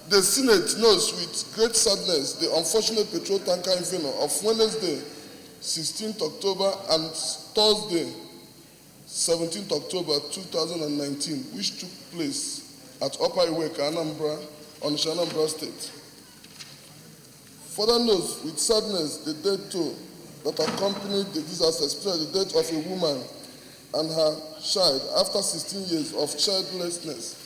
The Senate knows with great sadness the unfortunate petrol tanker inferno of Wednesday, 16th October and Thursday, 17th October 2019, which took place at Outbreak, Anambra, Anambra State. Further notes with sadness the death toll that accompanied the disaster, especially the death of a woman and her child after 16 years of childlessness.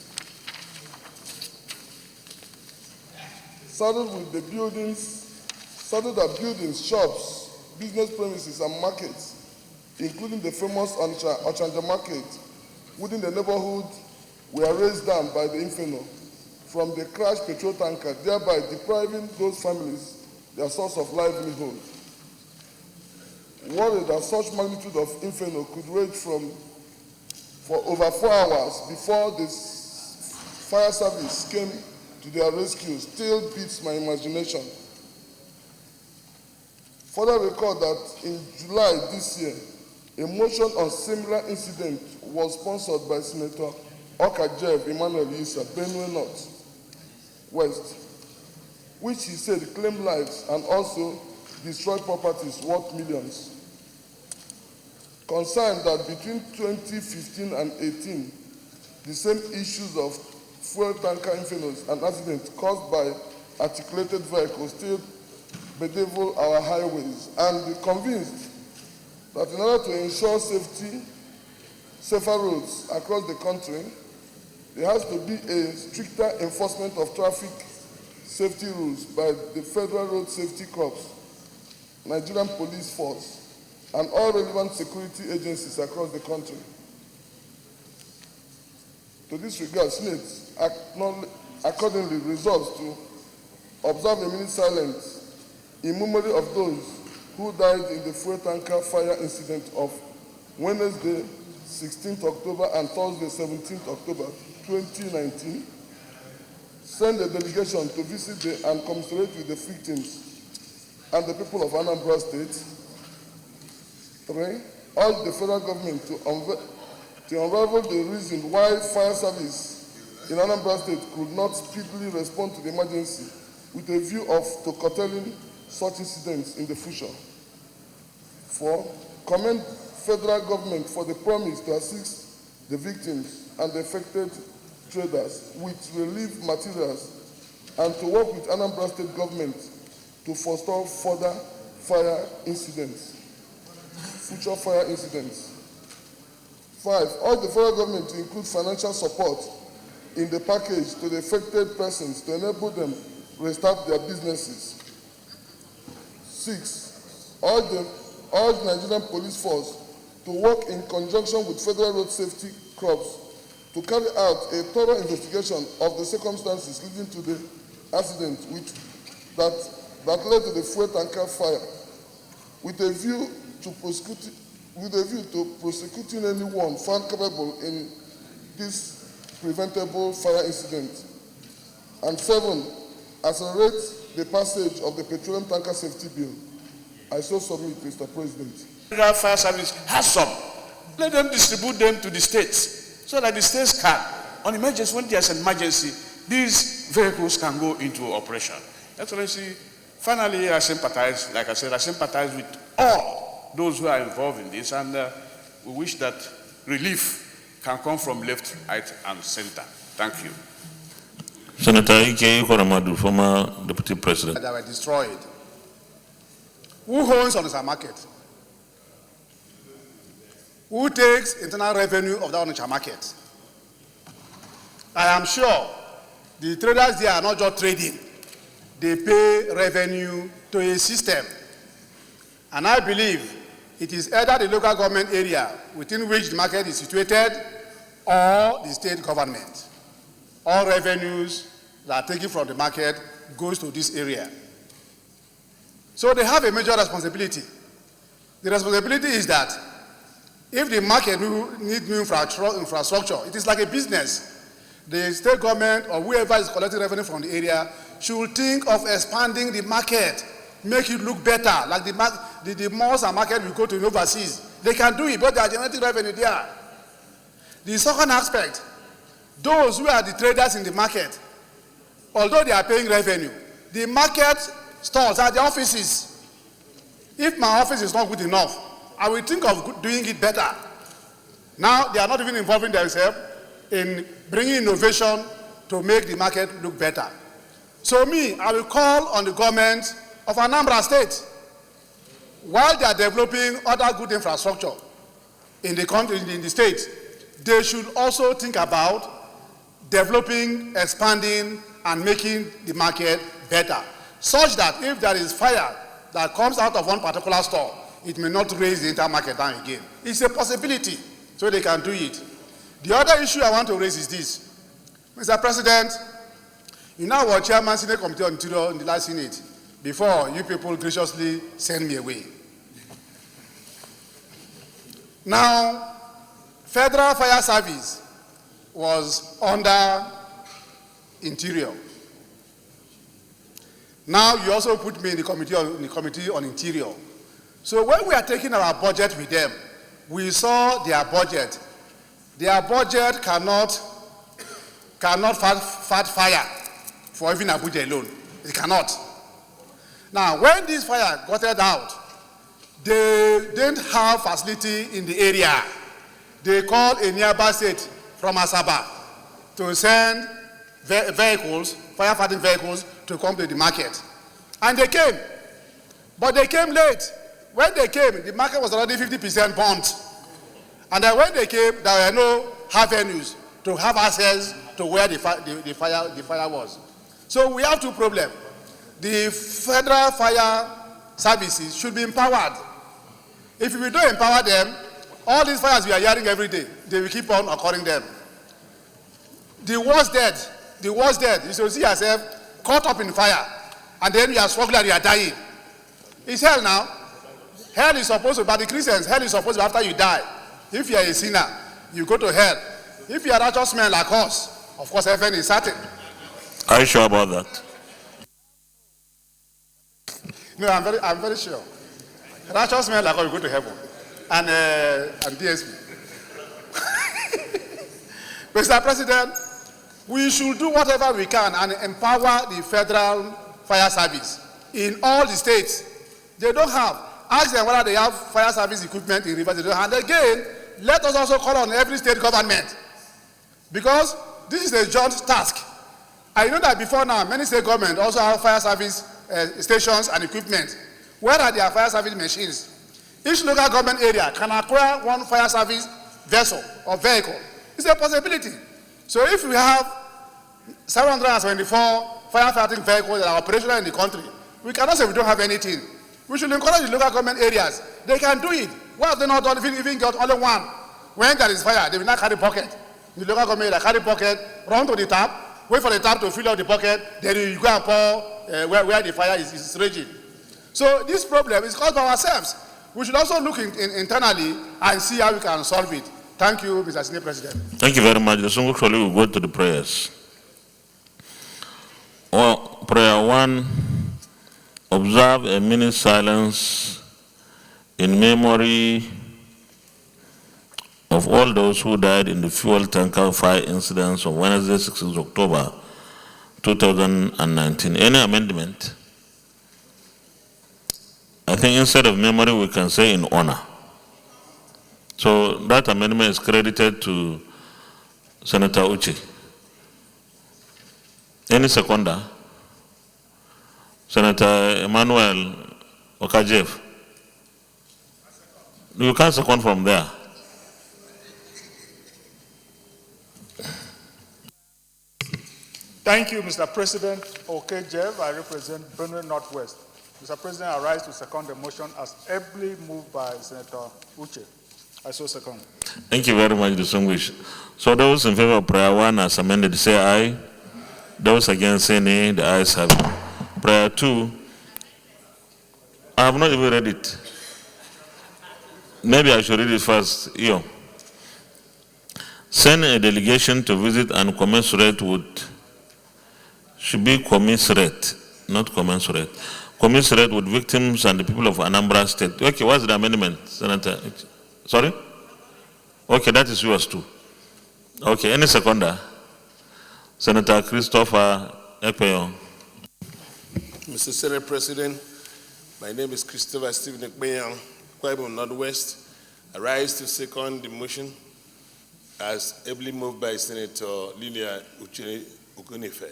Saddled with the buildings, shops, business premises, and markets, including the famous Ochanja market, within the neighborhood, were raised down by the inferno from the crashed petrol tanker, thereby depriving those families their source of livelihood. Worried that such magnitude of inferno could rage for over 4 hours before the fire service came to their rescue still beats my imagination. Further record that in July this year, a motion on similar incident was sponsored by Senator Okajev Emmanuel Yisa, Benue North West, which he said claimed lives and also destroyed properties worth millions. Concerned that between 2015 and 18, the same issues of fuel tanker infernos and accidents caused by articulated vehicles still bedevil our highways, and convinced that in order to ensure safer roads across the country, there has to be a stricter enforcement of traffic safety rules by the Federal Road Safety Corps, Nigerian Police Force, and all relevant security agencies across the country. To this regard, Senate accordingly resolves to observe a minute silence in memory of those who died in the fuel tanker fire incident of Wednesday, 16th October and Thursday, 17th October 2019. Send a delegation to visit and commiserate with the victims and the people of Anambra State. 3. Urge the federal government to unravel the reason why fire service in Anambra State could not speedily respond to the emergency with a view to curtailing such incidents in the future. 4. Commend federal government for the promise to assist the victims and the affected traders with relief materials and to work with Anambra State government to forestall future fire incidents. 5. Urge the federal government to include financial support in the package to the affected persons to enable them restart their businesses. 6. Urge Nigerian Police Force to work in conjunction with Federal Road Safety Corps to carry out a thorough investigation of the circumstances leading to the accident that led to the fuel tanker fire, with a view to prosecuting anyone found capable in this preventable fire incident. And 7, accelerate the passage of the petroleum tanker safety bill. I so submit, Mr. President. The fire service has some. Let them distribute them to the states so that the states can, on emergency, when there's an emergency, these vehicles can go into operation. Excellency, finally, I sympathize, like I said, I sympathize with all those who are involved in this, and we wish that relief can come from left, right, and center. Thank you. Senator Ike Ikoramadu, former Deputy President. That were destroyed. Who owns Onitsha market? Who takes internal revenue of that Onitsha market? I am sure the traders there are not just trading. They pay revenue to a system. And I believe it is either the local government area within which the market is situated or the state government. All revenues that are taken from the market goes to this area. So they have a major responsibility. The responsibility is that if the market needs new infrastructure, it is like a business. The state government or whoever is collecting revenue from the area should think of expanding the market, make it look better, like the malls and market we go to overseas. They can do it, but they are generating revenue there. The second aspect, those who are the traders in the market, although they are paying revenue, the market stalls are the offices. If my office is not good enough, I will think of doing it better. Now they are not even involving themselves in bringing innovation to make the market look better. So me, I will call on the government of Anambra State. While they are developing other good infrastructure in the country, in the state, they should also think about developing, expanding, and making the market better, such that if there is fire that comes out of one particular store, it may not raise the entire market down again. It's a possibility, so they can do it. The other issue I want to raise is this. Mr. President, you know our chairman Senate Committee on Interior in the last Senate, before you people graciously send me away. Now, Federal Fire Service was under Interior. Now you also put me in the committee on Interior. So when we are taking our budget with them, we saw their budget. Their budget cannot fight fire for even Abuja alone. It cannot. Now, when this fire got out, they didn't have facility in the area. They called a nearby state from Asaba to send vehicles, firefighting vehicles, to come to the market. And they came. But they came late. When they came, the market was already 50% burnt. And then when they came, there were no avenues to have access to where the fire was. So we have two problems. The Federal Fire Services should be empowered. If we don't empower them, all these fires we are hearing every day, they will keep on occurring them. The worst dead. You should see yourself caught up in fire, and then you are struggling, you are dying. It's hell now. Hell is supposed to, by the Christians, hell is supposed to be after you die. If you are a sinner, you go to hell. If you are a righteous man like us, of course heaven is certain. Are you sure about that? No, I'm very sure. Righteous men like us will go to heaven. And DSP. Mr. President, we should do whatever we can and empower the Federal Fire Service in all the states. They don't have. Ask them whether they have fire service equipment in rivers. They don't have. And again, let us also call on every state government, because this is a joint task. I know that before now, many state governments also have fire service stations and equipment. Where are their fire service machines? Each local government area can acquire one fire service vessel or vehicle. It's a possibility. So if we have 774 firefighting vehicles that are operational in the country, we cannot say we don't have anything. We should encourage the local government areas. They can do it. Why have they not done it? Even got only one. When there is fire, they will not carry bucket. The local government area carry bucket, run to the tap, wait for the tap to fill up the bucket, then you go and pour where the fire is raging. So this problem is caused by ourselves. We should also look internally and see how we can solve it. Thank you, Mr. Senate President. Thank you very much. The Sungu Sholi will go to the prayers. Prayer 1, observe a minute silence in memory of all those who died in the fuel tanker fire incidents on Wednesday, 16th October 2019. Any amendment? I think instead of memory, we can say in honor. So that amendment is credited to Senator Uche. Any seconder? Senator Emmanuel Okajev. You can second from there. Thank you, Mr. President. Okajev, I represent Benue Northwest. Mr. President, I rise to second the motion as ably moved by Senator Uche. I so second. Thank you very much, distinguished. So those in favor of prayer 1 as amended, say aye. Those against, say nay. The ayes have it. Prayer 2, I have not even read it. Maybe I should read it first. Yo. Send a delegation to visit and commensurate with, should be commiserate, not commensurate. Commiserate with victims and the people of Anambra State. Okay, what's the amendment, Senator? Sorry? Okay, that is yours too. Okay, any seconder? Senator Christopher Ekpeyo. Mr. Senate President, my name is Christopher Stephen Ekpeyo, Kwaibo Northwest. I rise to second the motion as ably moved by Senator Lilia Ukunife.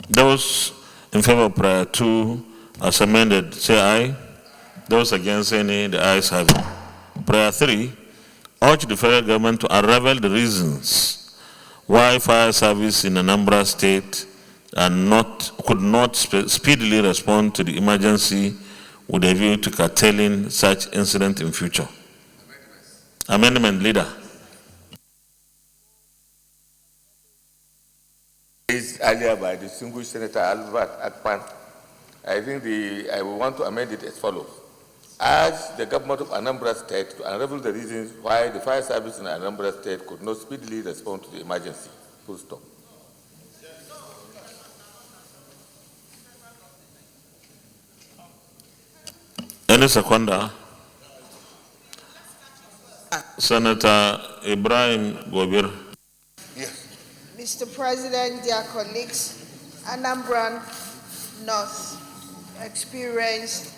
Those in favor of prayer 2 as amended, say aye. Those against, say nay. The ayes have it. Prayer 3, urge the federal government to unravel the reasons why fire service in Anambra State could not speedily respond to the emergency with a view to curtailing such incident in future. Amendment, Leader. Raised earlier by the distinguished Senator Albert Akpan, I think I will want to amend it as follows. Urge the government of Anambra State to unravel the reasons why the fire service in Anambra State could not speedily respond to the emergency. Full stop. Any seconder? Senator Ibrahim Gobir. Mr. President, dear colleagues, Anambra North experienced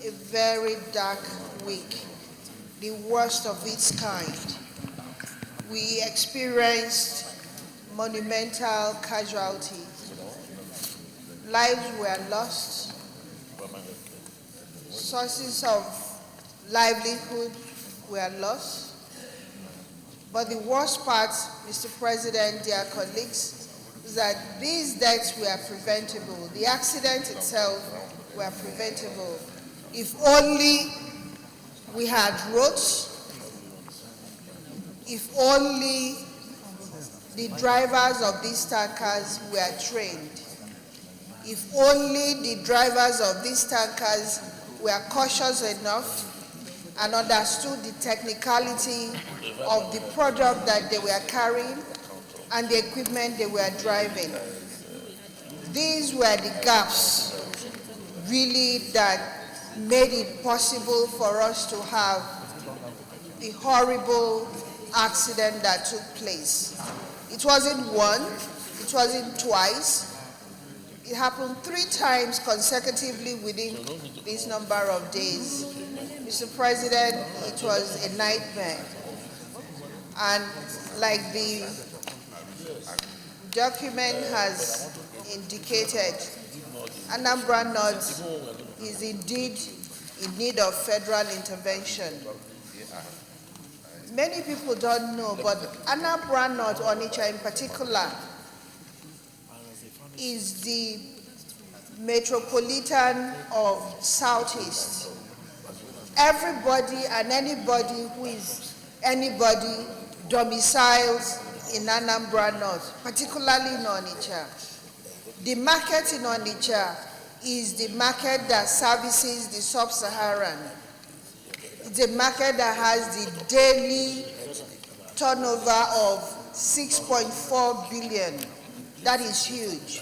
a very dark week, the worst of its kind. We experienced monumental casualties. Lives were lost. Sources of livelihood were lost. But the worst part, Mr. President, dear colleagues, is that these deaths were preventable. The accident itself were preventable. If only we had roads, if only the drivers of these tankers were trained, if only the drivers of these tankers were cautious enough and understood the technicality of the product that they were carrying and the equipment they were driving. These were the gaps really that made it possible for us to have the horrible accident that took place. It wasn't one, it wasn't twice. It happened 3 times consecutively within this number of days. Mr. President, it was a nightmare. And like the document has indicated, Anambra North is indeed in need of federal intervention. Many people don't know, but Anambra North, Onitsha in particular, is the metropolitan of Southeast. Everybody and anybody who is anybody domiciles in Anambra North, particularly in Onitsha. The market in Onitsha is the market that services the sub-Saharan. It's a market that has the daily turnover of 6.4 billion. That is huge.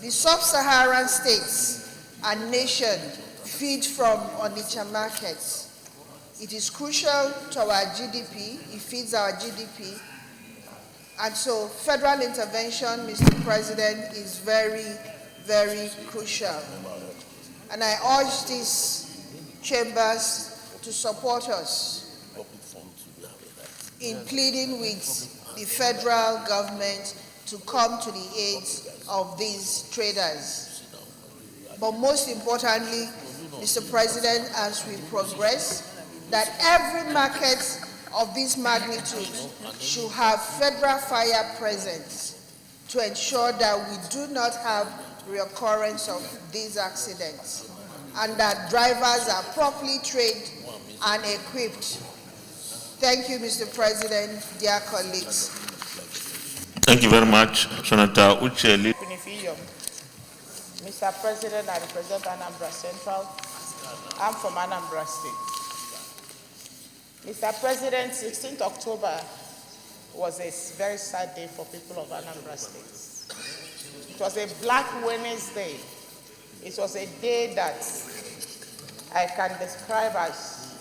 The sub-Saharan states and nations feed from Onitsha markets. It is crucial to our GDP. It feeds our GDP. And so federal intervention, Mr. President, is very, very crucial. And I urge these chambers to support us in pleading with the federal government to come to the aid of these traders. But most importantly, Mr. President, as we progress, that every market of this magnitude should have federal fire presence to ensure that we do not have reoccurrence of these accidents and that drivers are properly trained and equipped. Thank you, Mr. President, dear colleagues. Thank you very much, Senator Uche. Mr. President, I represent Anambra Central. I'm from Anambra State. Mr. President, 16th October was a very sad day for people of Anambra State. It was a Black Wednesday. It was a day that I can describe as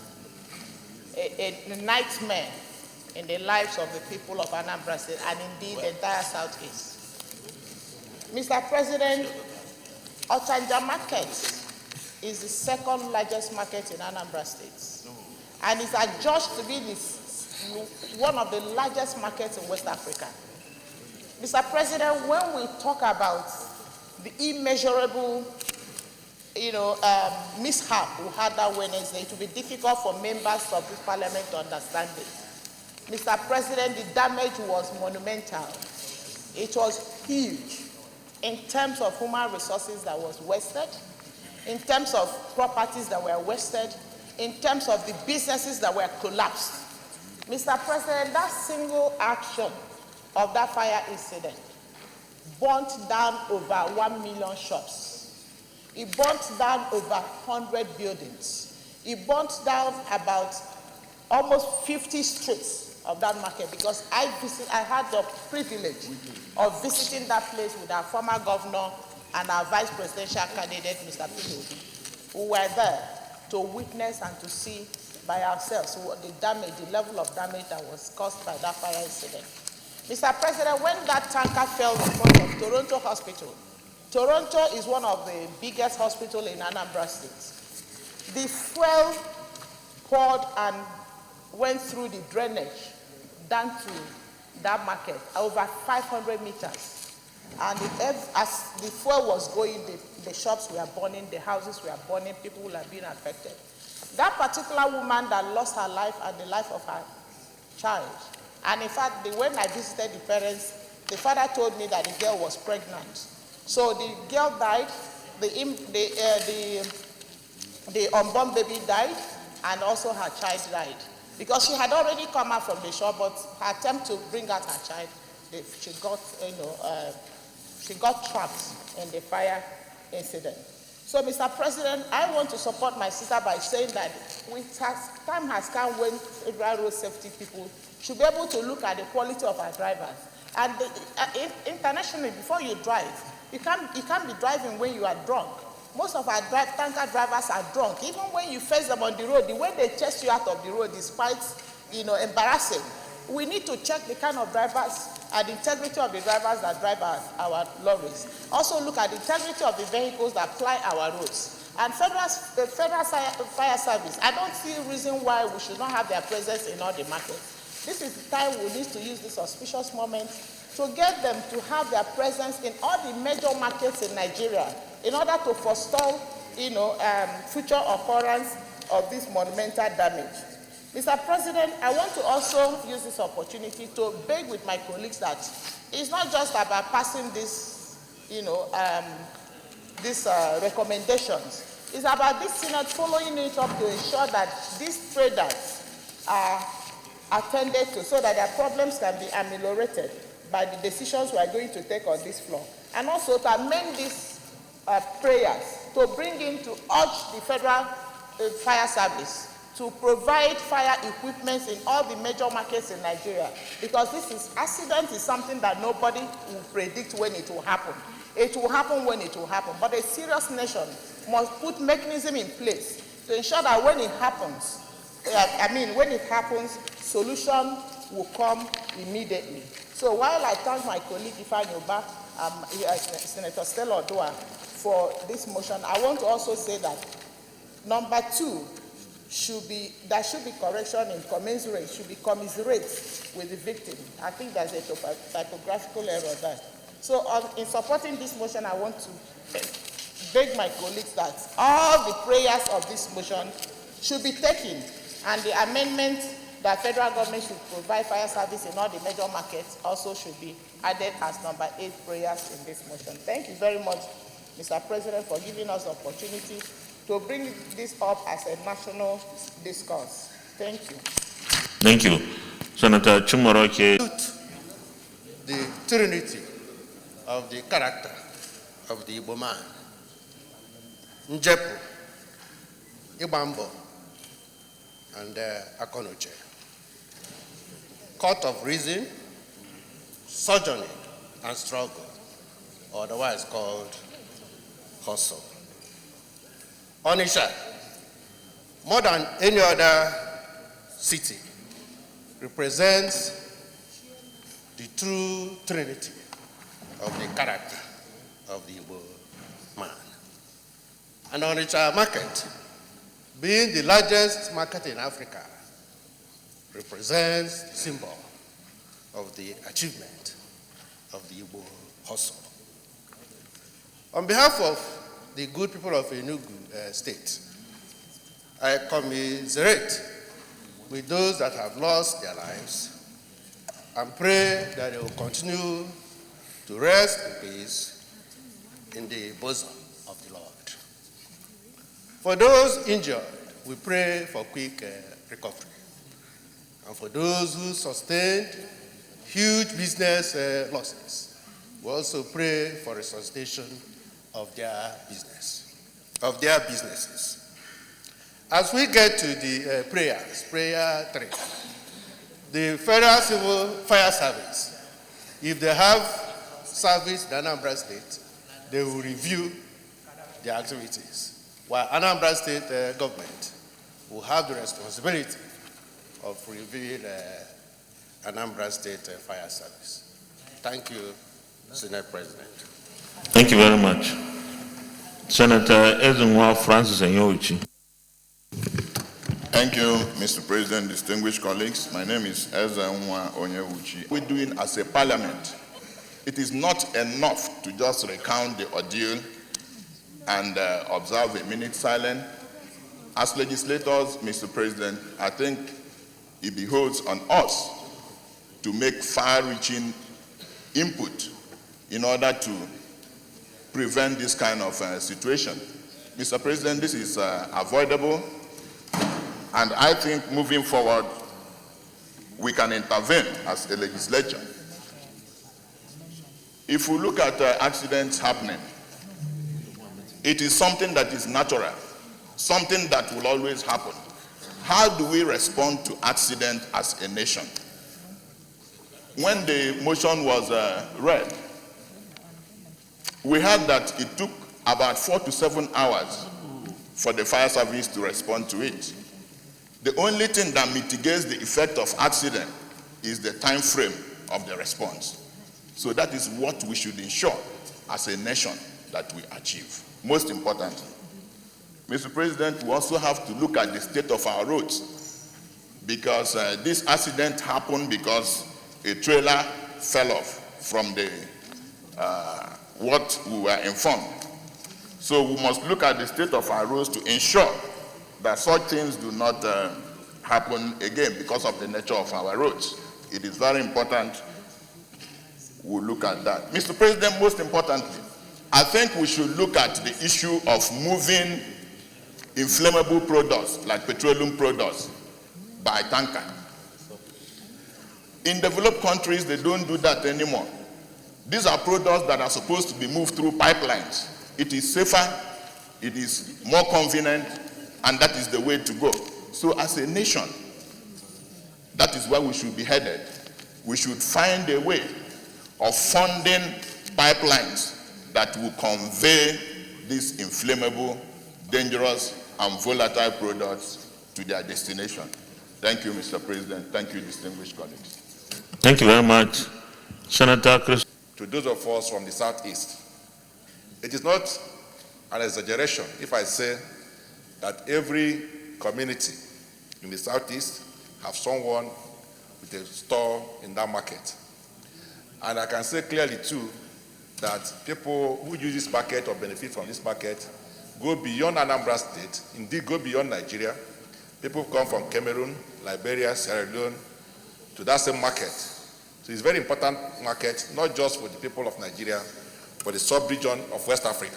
a nightmare in the lives of the people of Anambra State and indeed the entire Southeast. Mr. President, Ochanja Market is the second largest market in Anambra State, and is adjudged to be one of the largest markets in West Africa. Mr. President, when we talk about the immeasurable mishap we had that Wednesday, it will be difficult for members of this parliament to understand it. Mr. President, the damage was monumental. It was huge in terms of human resources that was wasted, in terms of properties that were wasted, in terms of the businesses that were collapsed. Mr. President, that single action of that fire incident burnt down over 1 million shops. It burnt down over 100 buildings. It burnt down about almost 50 streets of that market, because I had the privilege of visiting that place with our former governor and our vice presidential candidate, Mr. P. who were there to witness and to see by ourselves what the damage, the level of damage that was caused by that fire incident. Mr. President, when that tanker fell in front of Toronto Hospital, Toronto is one of the biggest hospitals in Anambra State. The fuel poured and went through the drainage down to that market, over 500 meters. And as the fuel was going, the shops were burning, the houses were burning, people were being affected. That particular woman that lost her life and the life of her child, and in fact, when I visited the parents, the father told me that the girl was pregnant. So the girl died, the unborn baby died, and also her child died. Because she had already come out from the shop, but her attempt to bring out her child, she got trapped in the fire incident. So, Mr. President, I want to support my sister by saying that time has come when federal road safety people should be able to look at the quality of our drivers. And internationally, before you drive, you can't be driving when you are drunk. Most of our tanker drivers are drunk. Even when you face them on the road, the way they chase you out of the road is quite, embarrassing. We need to check the kind of drivers and the integrity of the drivers that drive our lorries. Also look at the integrity of the vehicles that ply our roads. And the Federal Fire Service, I don't see a reason why we should not have their presence in all the markets. This is the time we need to use this auspicious moment to get them to have their presence in all the major markets in Nigeria in order to forestall, future occurrence of this monumental damage. Mr. President, I want to also use this opportunity to beg with my colleagues that it's not just about passing this, these recommendations. It's about this Senate following it up to ensure that these traders are attended to so that their problems can be ameliorated by the decisions we are going to take on this floor. And also to amend these prayers to bring in to urge the Federal Fire Service to provide fire equipment in all the major markets in Nigeria, because accident is something that nobody will predict when it will happen. It will happen when it will happen, but a serious nation must put mechanism in place to ensure that when it happens, solution will come immediately. So while I thank my colleague Ifeanyi Ubah, Senator Stella Odua, for this motion, I want to also say that number 2, there should be correction in commensurate, should be commiserate with the victim. I think there's a typographical error there. So in supporting this motion, I want to beg my colleagues that all the prayers of this motion should be taken, and the amendment that federal government should provide fire service in all the major markets also should be added as number 8 prayers in this motion. Thank you very much, Mr. President, for giving us the opportunity to bring this up as a national discourse. Thank you. Thank you. Senator Chumoroke. The trinity of the character of the Igbo man. Njepu, Ibambo, and Akonuche. Court of reason, sojourning, and struggle, otherwise called hustle. Onitsha, more than any other city, represents the true trinity of the character of the Igbo man. And Onitsha market, being the largest market in Africa, represents the symbol of the achievement of the Igbo hustle. On behalf of the good people of Enugu State, I commiserate with those that have lost their lives and pray that they will continue to rest in peace in the bosom of the Lord. For those injured, we pray for quick recovery. And for those who sustained huge business losses, we also pray for resuscitation of their businesses. As we get to the prayers, prayer 3, the Federal Civil Fire Service, if they have service in Anambra State, they will review their activities, while Anambra State government will have the responsibility of reviewing Anambra State Fire Service. Thank you, Senate President. Thank you very much. Senator Ezenwa Francis Enyoichi. Thank you, Mr. President, distinguished colleagues. My name is Ezenwa Onyewuchi. We're doing as a parliament. It is not enough to just recount the ordeal and observe a minute silence. As legislators, Mr. President, I think it behoves on us to make far-reaching input in order to prevent this kind of situation. Mr. President, this is avoidable, and I think moving forward, we can intervene as a legislature. If we look at accidents happening, it is something that is natural, something that will always happen. How do we respond to accident as a nation? When the motion was read, we heard that it took about 4 to 7 hours for the fire service to respond to it. The only thing that mitigates the effect of accident is the time frame of the response. So that is what we should ensure as a nation that we achieve. Most importantly, Mr. President, we also have to look at the state of our roads, because this accident happened because a trailer fell off from the what we were informed. So we must look at the state of our roads to ensure that such things do not happen again because of the nature of our roads. It is very important we look at that. Mr. President, most importantly, I think we should look at the issue of moving inflammable products like petroleum products by tanker. In developed countries, they don't do that anymore. These are products that are supposed to be moved through pipelines. It is safer, it is more convenient, and that is the way to go. So as a nation, that is where we should be headed. We should find a way of funding pipelines that will convey these inflammable, dangerous, and volatile products to their destination. Thank you, Mr. President. Thank you, distinguished colleagues. Thank you very much. Senator Chris. To those of us from the Southeast, it is not an exaggeration if I say that every community in the Southeast have someone with a store in that market. And I can say clearly too that people who use this market or benefit from this market go beyond Anambra State, indeed go beyond Nigeria. People come from Cameroon, Liberia, Sierra Leone to that same market. So it's a very important market, not just for the people of Nigeria, but the sub-region of West Africa.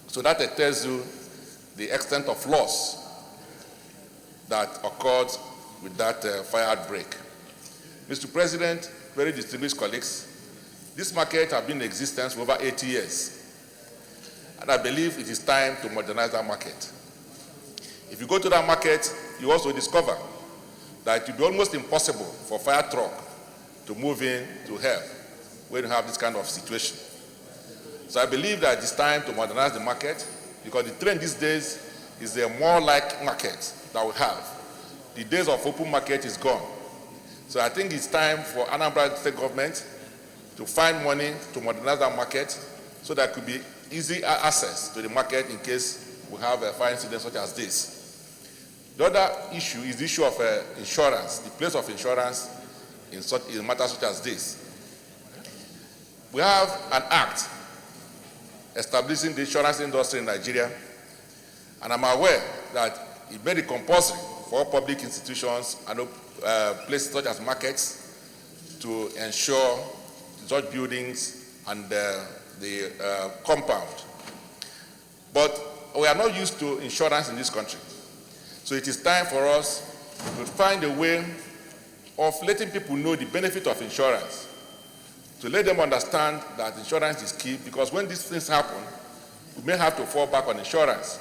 So that tells you the extent of loss that occurred with that fire outbreak. Mr. President, very distinguished colleagues, this market has been in existence for over 80 years. And I believe it is time to modernize that market. If you go to that market, you also discover that it will be almost impossible for fire truck to move in to help when you have this kind of situation. So I believe that it's time to modernize the market, because the trend these days is a more like market that we have. The days of open market is gone. So I think it's time for Anambra State government to find money to modernize that market so that could be easy access to the market in case we have a fire incident such as this. The other issue is the issue of insurance, the place of insurance in matters such as this. We have an act establishing the insurance industry in Nigeria, and I'm aware that it made it compulsory for all public institutions and places such as markets to ensure such buildings and the compound. But we are not used to insurance in this country. So it is time for us to find a way of letting people know the benefit of insurance, to let them understand that insurance is key, because when these things happen, we may have to fall back on insurance.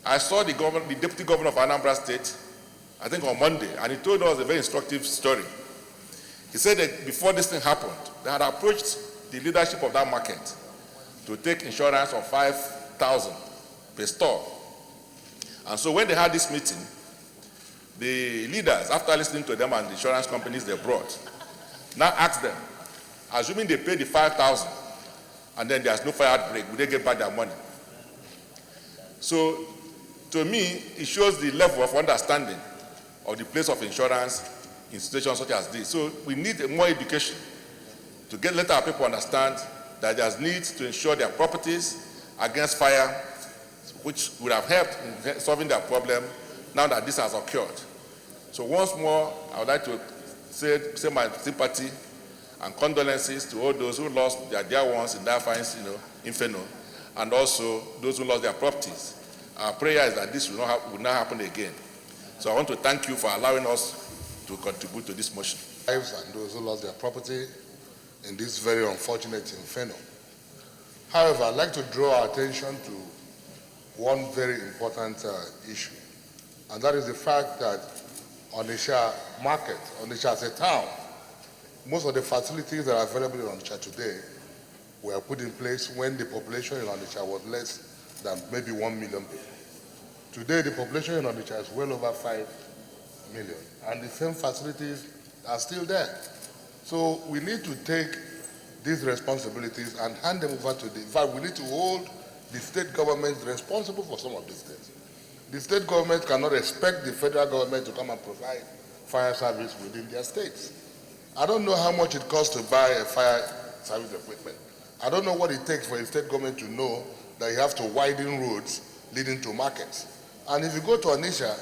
I saw the deputy governor of Anambra State, I think on Monday, and he told us a very instructive story. He said that before this thing happened, they had approached the leadership of that market to take insurance of 5,000 per store. And so when they had this meeting, the leaders, after listening to them and the insurance companies they brought, now asked them, assuming they paid the 5,000 and then there's no fire outbreak, will they get back their money? So to me, it shows the level of understanding of the place of insurance in situations such as this. So we need more education to let our people understand that there's need to insure their properties against fire, which would have helped in solving their problem now that this has occurred. So once more, I would like to say my sympathy and condolences to all those who lost their dear ones in that fire inferno, and also those who lost their properties. Our prayer is that this will not happen again. So I want to thank you for allowing us to contribute to this motion. Lives and those who lost their property in this very unfortunate inferno. However, I'd like to draw our attention to one very important issue, and that is the fact that Onitsha market, Onitsha as a town, most of the facilities that are available in Onitsha today were put in place when the population in Onitsha was less than maybe 1 million people. Today, the population in Onitsha is well over 5 million, and the same facilities are still there. So we need to take these responsibilities and hand them over to in fact, we need to hold the state government responsible for some of these things. The state government cannot expect the federal government to come and provide fire service within their states. I don't know how much it costs to buy a fire service equipment. I don't know what it takes for a state government to know that you have to widen roads leading to markets. And if you go to Onitsha,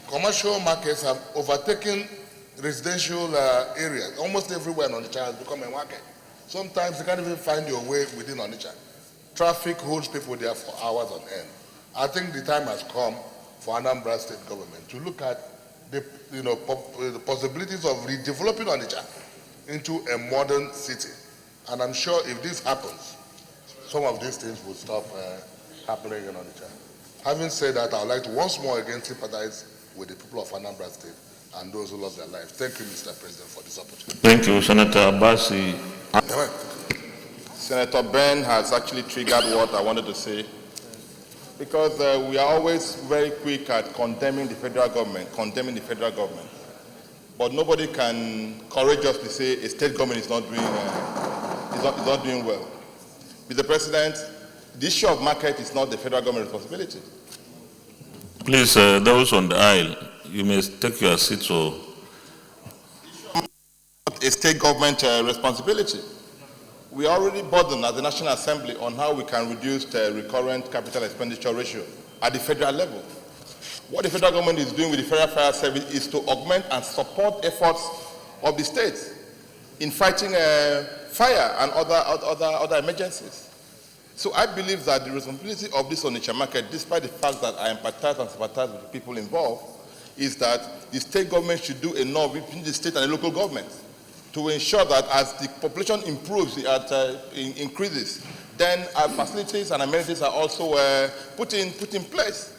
commercial markets have overtaken residential areas. Almost everywhere in Onitsha has become a market. Sometimes you can't even find your way within Onitsha. Traffic holds people there for hours on end. I think the time has come for Anambra State government to look at the possibilities of redeveloping Onitsha into a modern city. And I'm sure if this happens, some of these things will stop happening in Onitsha. Having said that, I would like to once more again sympathize with the people of Anambra State and those who lost their lives. Thank you, Mr. President, for this opportunity. Thank you, Senator Abbasi. Senator Ben has actually triggered what I wanted to say, because we are always very quick at condemning the federal government, but nobody can courageously say a state government is not doing well. Mr. President, the issue of market is not the federal government responsibility. Please, those on the aisle, you may take your seats. So. A state government responsibility. We are already burdened at the National Assembly on how we can reduce the recurrent capital expenditure ratio at the federal level. What the federal government is doing with the Federal Fire Service is to augment and support efforts of the states in fighting fire and other emergencies. So I believe that the responsibility of this Onitsha market, despite the fact that I empathize and sympathize with the people involved, is that the state government should do enough between the state and the local government to ensure that as the population improves, increases, then our facilities and amenities are also put in place.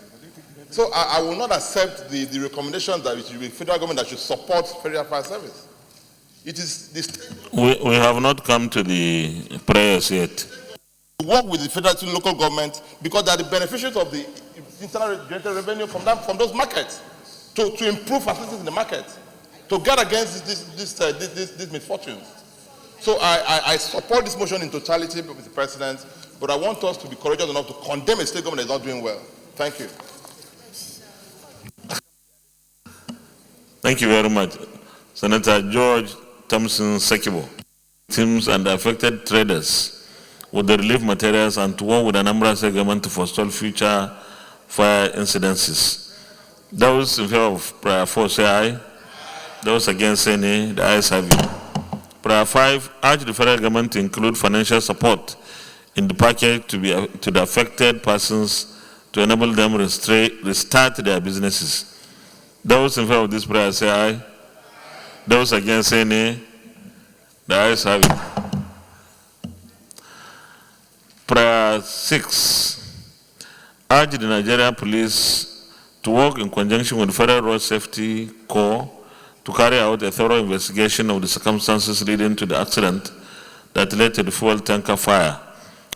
So I will not accept the recommendation that it should be federal government that should support Federal Fire Service. It is the state. We have not come to the prayers yet. Work with the federal and local government because they are the beneficiaries of the internal generated revenue from those markets to improve facilities in the market, to guard against these misfortunes. So I support this motion in totality, Mr. President, but I want us to be courageous enough to condemn a state government that is not doing well. Thank you. Thank you very much. Senator George Thompson Sekibo. Teams and affected traders with the relief materials and to work with Anambra State government to forestall future fire incidences. Those in favor of prayer 4 say aye. Those against say nay. The ayes have it. Prayer 5, urge the federal government to include financial support in the package to the affected persons to enable them restart their businesses. Those in favor of this prayer say aye. Those against say nay. The ayes have it. Prayer 6, urge the Nigerian police to work in conjunction with the Federal Road Safety Corps to carry out a thorough investigation of the circumstances leading to the accident that led to the fuel tanker fire,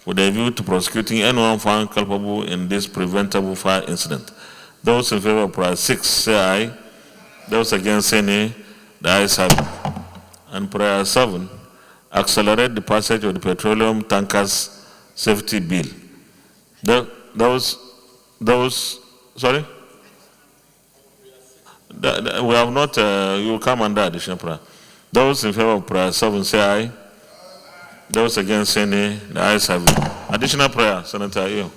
with a view to prosecuting anyone found culpable in this preventable fire incident. Those in favor of prayer 6 say aye. Those against say nay. The ayes have it. And prayer 7, accelerate the passage of the petroleum tankers safety bill. Sorry? We have not, you will come under additional prayer. Those in favor of prayer 7 say aye. Those against say nay. The ayes have it. Additional prayer, Senator Ayo.